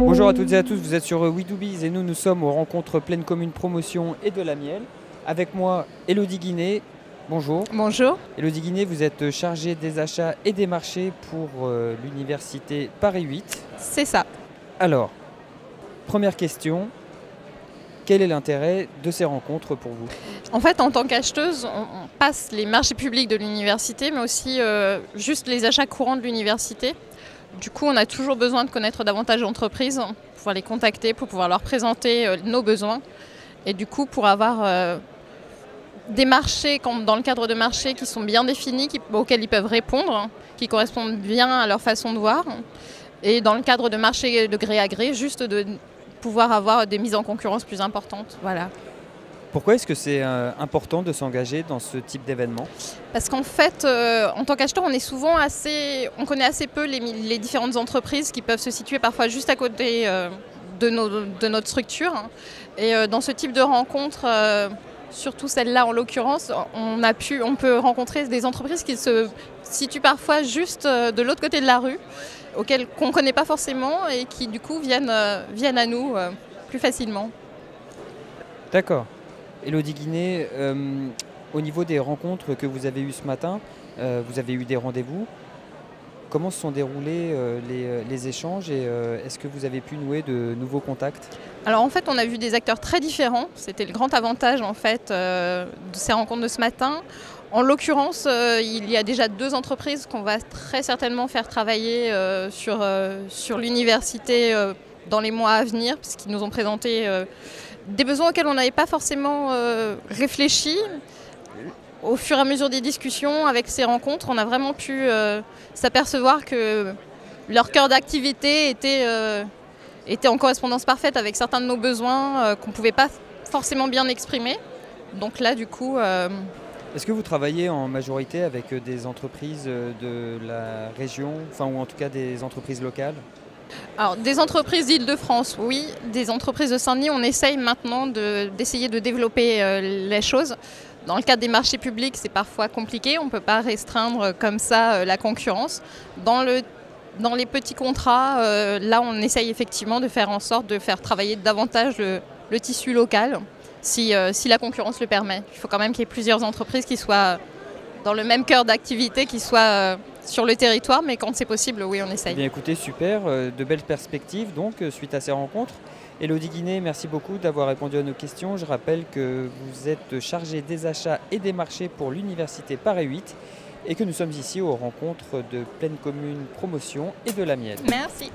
Bonjour à toutes et à tous, vous êtes sur We Do Biz et nous sommes aux rencontres Pleine Commune Promotion et de la Miel. Avec moi, Élodie Guinet. Bonjour. Bonjour. Élodie Guinet, vous êtes chargée des achats et des marchés pour l'université Paris 8. C'est ça. Alors, première question, quel est l'intérêt de ces rencontres pour vous? En fait, en tant qu'acheteuse, on passe les marchés publics de l'université, mais aussi juste les achats courants de l'université. Du coup, on a toujours besoin de connaître davantage d'entreprises, pour pouvoir les contacter, pour pouvoir leur présenter nos besoins. Et du coup, pour avoir des marchés, dans le cadre de marchés qui sont bien définis, auxquels ils peuvent répondre, qui correspondent bien à leur façon de voir. Et dans le cadre de marchés de gré à gré, juste de pouvoir avoir des mises en concurrence plus importantes. Voilà. Pourquoi est-ce que c'est important de s'engager dans ce type d'événement? Parce qu'en fait, en tant qu'acheteur, on connaît assez peu les différentes entreprises qui peuvent se situer parfois juste à côté de notre structure. Et dans ce type de rencontre, surtout celle-là en l'occurrence, on peut rencontrer des entreprises qui se situent parfois juste de l'autre côté de la rue, qu'on ne connaît pas forcément et qui du coup viennent à nous plus facilement. D'accord. Élodie Guinet, au niveau des rencontres que vous avez eues ce matin, vous avez eu des rendez-vous. Comment se sont déroulés les échanges et est-ce que vous avez pu nouer de nouveaux contacts? Alors en fait, on a vu des acteurs très différents. C'était le grand avantage en fait de ces rencontres de ce matin. En l'occurrence, il y a déjà 2 entreprises qu'on va très certainement faire travailler sur l'université dans les mois à venir, puisqu'ils nous ont présenté des besoins auxquels on n'avait pas forcément réfléchi. Au fur et à mesure des discussions, avec ces rencontres, on a vraiment pu s'apercevoir que leur cœur d'activité était en correspondance parfaite avec certains de nos besoins qu'on ne pouvait pas forcément bien exprimer. Donc là, du coup... Est-ce que vous travaillez en majorité avec des entreprises de la région, ou en tout cas des entreprises locales? Alors, des entreprises d'Île-de-France, oui. Des entreprises de Saint-Denis, on essaye maintenant d'essayer de développer les choses. Dans le cadre des marchés publics, c'est parfois compliqué. On ne peut pas restreindre comme ça la concurrence. Dans les petits contrats, là, on essaye effectivement de faire en sorte de faire travailler davantage le tissu local, si la concurrence le permet. Il faut quand même qu'il y ait plusieurs entreprises qui soient dans le même cœur d'activité, qui soient sur le territoire, mais quand c'est possible, oui, on essaye. Bien écoutez, super, de belles perspectives donc suite à ces rencontres. Élodie Guinet, merci beaucoup d'avoir répondu à nos questions. Je rappelle que vous êtes chargée des achats et des marchés pour l'université Paris 8 et que nous sommes ici aux rencontres de Pleine Commune Promotion et de la Miel. Merci.